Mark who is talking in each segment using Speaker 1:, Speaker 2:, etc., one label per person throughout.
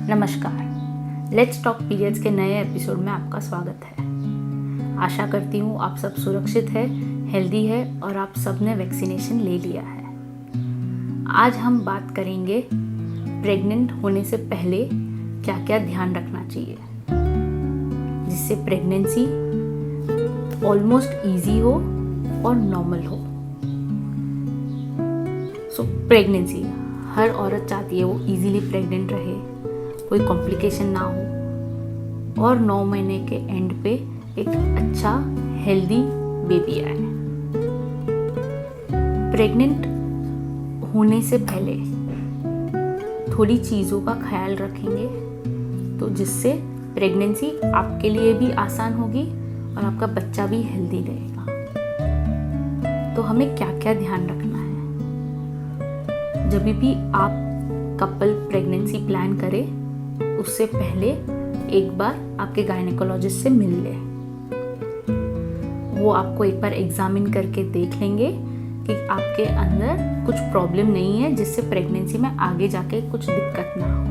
Speaker 1: नमस्कार, let's talk periods के नए एपिसोड में आपका स्वागत है। आशा करती हूँ आप सब सुरक्षित है, हेल्दी है और आप सब ने वैक्सीनेशन ले लिया है। आज हम बात करेंगे प्रेग्नेंट होने से पहले क्या क्या ध्यान रखना चाहिए जिससे प्रेगनेंसी ऑलमोस्ट इजी हो और नॉर्मल हो। प्रेगनेंसी हर औरत चाहती है वो इजीली प्रेग्नेंट रहे, कोई कॉम्प्लिकेशन ना हो और 9 महीने के एंड पे एक अच्छा हेल्दी बेबी आए। प्रेग्नेंट होने से पहले थोड़ी चीज़ों का ख्याल रखेंगे तो जिससे प्रेगनेंसी आपके लिए भी आसान होगी और आपका बच्चा भी हेल्दी रहेगा। तो हमें क्या क्या ध्यान रखना है जब भी आप कपल प्रेगनेंसी प्लान करें उससे पहले एक बार आपके गायनेकोलॉजिस्ट से मिल लें। वो आपको एक बार एग्जामिन करके देख लेंगे कि आपके अंदर कुछ प्रॉब्लम नहीं है जिससे प्रेगनेंसी में आगे जाके कुछ दिक्कत ना हो।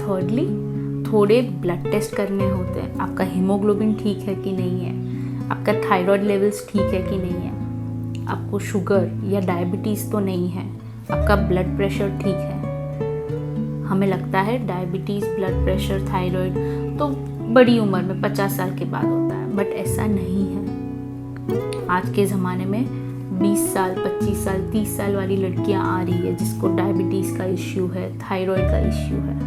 Speaker 1: थर्डली, थोड़े ब्लड टेस्ट करने होते हैं। आपका हीमोग्लोबिन ठीक है कि नहीं है, आपका थायराइड लेवल्स ठीक है कि नहीं है, आपको शुगर या डायबिटीज़ तो नहीं है, आपका ब्लड प्रेशर ठीक है। हमें लगता है डायबिटीज़, ब्लड प्रेशर, थायराइड तो बड़ी उम्र में 50 साल के बाद होता है, बट ऐसा नहीं है। आज के ज़माने में 20 साल, 25 साल, 30 साल वाली लड़कियां आ रही है जिसको डायबिटीज़ का इश्यू है, थायराइड का इश्यू है।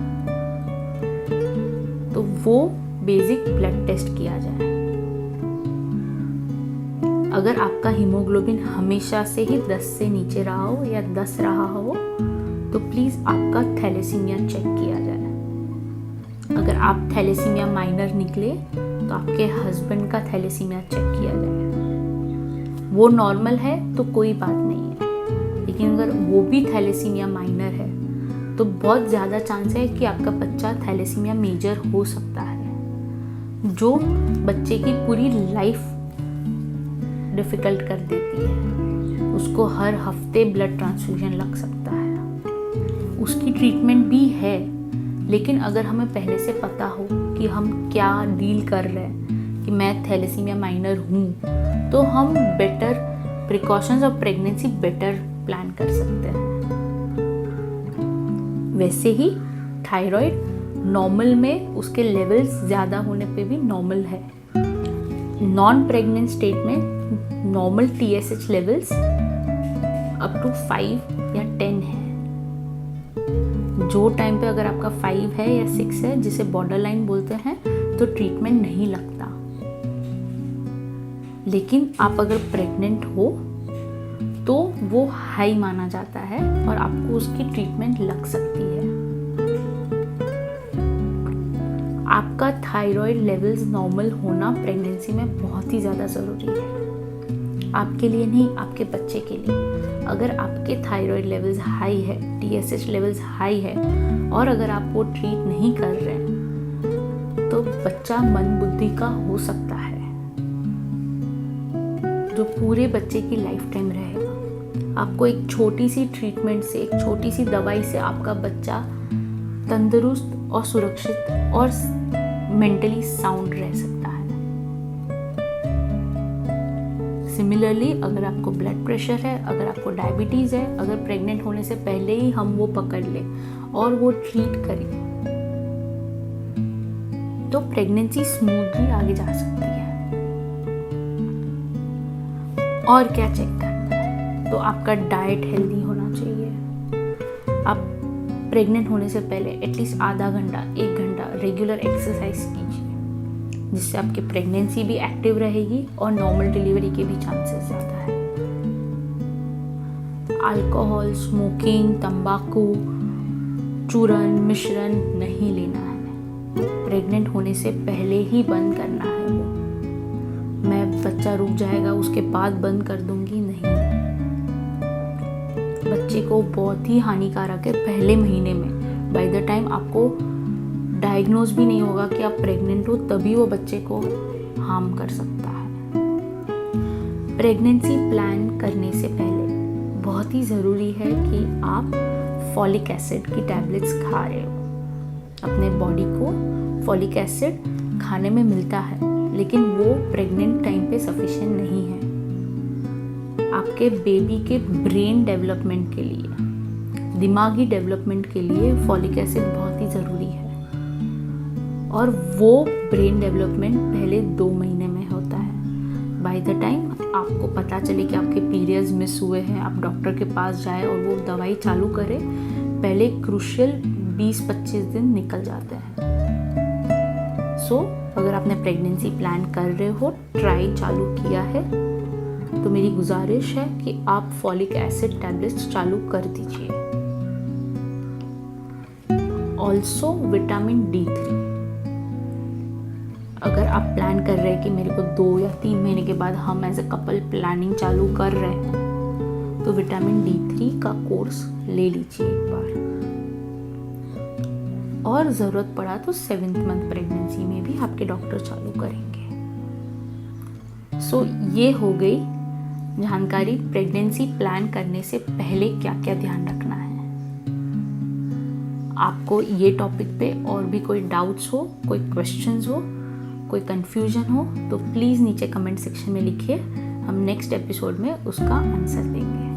Speaker 1: तो वो बेसिक ब्लड टेस्ट किया जाए। अगर आपका हीमोग्लोबिन हमेशा से ही 10 से नीचे रहा हो या 10 रहा हो तो प्लीज़ आपका थैलेसीमिया चेक किया जाए। अगर आप थैलेसीमिया माइनर निकले तो आपके हस्बैंड का थैलेसीमिया चेक किया जाए। वो नॉर्मल है तो कोई बात नहीं है, लेकिन अगर वो भी थैलेसीमिया माइनर है तो बहुत ज़्यादा चांस है कि आपका बच्चा थैलेसीमिया मेजर हो सकता है, जो बच्चे की पूरी लाइफ डिफ़िकल्ट कर देती है। उसको हर हफ्ते ब्लड ट्रांसफ्यूजन लग सकता है। उसकी ट्रीटमेंट भी है, लेकिन अगर हमें पहले से पता हो कि हम क्या डील कर रहे हैं, कि मैं थैलेसीमिया माइनर हूँ, तो हम बेटर प्रिकॉशंस और प्रेगनेंसी बेटर प्लान कर सकते हैं। वैसे ही थायराइड नॉर्मल में उसके लेवल्स ज़्यादा होने पे भी नॉर्मल है। नॉन प्रेग्नेंट स्टेट में normal TSH levels up to 5 या 10 है। जो टाइम पे अगर आपका 5 है या 6 है, जिसे बॉर्डर लाइन बोलते हैं, तो ट्रीटमेंट नहीं लगता। लेकिन आप अगर प्रेग्नेंट हो तो वो हाई माना जाता है और आपको उसकी ट्रीटमेंट लग सकती है। आपका थायराइड लेवल्स नॉर्मल होना प्रेगनेंसी में बहुत ही ज़्यादा ज़रूरी है। आपके लिए नहीं, आपके बच्चे के लिए। अगर आपके थायराइड लेवल्स हाई है, TSH लेवल्स हाई है और अगर आप वो ट्रीट नहीं कर रहे हैं तो बच्चा मंद-बुद्धि का हो सकता है, जो पूरे बच्चे की लाइफ टाइम रहेगा। आपको एक छोटी सी ट्रीटमेंट से, एक छोटी सी दवाई से आपका बच्चा तंदुरुस्त और सुरक्षित और मेंटली साउंड रह सकता है। सिमिलरली, अगर आपको ब्लड प्रेशर है, अगर आपको डायबिटीज़ है, अगर प्रेग्नेंट होने से पहले ही हम वो पकड़ लें और वो ट्रीट करें तो प्रेगनेंसी स्मूथली आगे जा सकती है। और क्या चेक करना है? तो आपका डाइट हेल्दी होना चाहिए। आप प्रेग्नेंट होने से पहले एटलीस्ट आधा घंटा, 1 घंटा रेगुलर एक्सरसाइज कीजिए, जिससे आपकी प्रेगनेंसी भी एक्टिव रहेगी और नॉर्मल डिलीवरी के भी चांसेस ज़्यादा है। अल्कोहल, स्मोकिंग, तंबाकू, चूरन, मिश्रण नहीं लेना है। प्रेग्नेंट होने से पहले ही बंद करना है। वो मैं बच्चा रुक जाएगा उसके बाद बंद कर दूंगी, नहीं। बच्चे को बहुत ही हानिकारक है पहले महीने में। बाय द टाइम आपको डायग्नोज भी नहीं होगा कि आप प्रेग्नेंट हो, तभी वो बच्चे को हार्म कर सकता है। प्रेगनेंसी प्लान करने से पहले बहुत ही ज़रूरी है कि आप फॉलिक एसिड की टैबलेट्स खा रहे हो। अपने बॉडी को फॉलिक एसिड खाने में मिलता है, लेकिन वो प्रेग्नेंट टाइम पे सफिशिएंट नहीं है। आपके बेबी के ब्रेन डेवलपमेंट के लिए, दिमागी डेवलपमेंट के लिए फॉलिक एसिड बहुत ही ज़रूरी है, और वो ब्रेन डेवलपमेंट पहले 2 महीने में होता है। बाय द टाइम आपको पता चले कि आपके पीरियड्स मिस हुए हैं, आप डॉक्टर के पास जाए और वो दवाई चालू करे, पहले क्रूशियल 20-25 दिन निकल जाते हैं। अगर आपने प्रेगनेंसी प्लान कर रहे हो, ट्राई चालू किया है, तो मेरी गुजारिश है कि आप फॉलिक एसिड टैबलेट्स चालू कर दीजिए। ऑल्सो विटामिन D3, अगर आप प्लान कर रहे हैं कि मेरे को 2 या 3 महीने के बाद हम एज अ कपल प्लानिंग चालू कर रहे हैं, तो विटामिन D3 का कोर्स ले लीजिए एक बार, और ज़रूरत पड़ा तो 7th मंथ प्रेगनेंसी में भी आपके डॉक्टर चालू करेंगे। ये हो गई जानकारी प्रेगनेंसी प्लान करने से पहले क्या क्या ध्यान रखना है। आपको ये टॉपिक पे और भी कोई डाउट्स हो, कोई क्वेश्चंस हो, कोई कंफ्यूजन हो, तो प्लीज़ नीचे कमेंट सेक्शन में लिखिए, हम नेक्स्ट एपिसोड में उसका आंसर देंगे।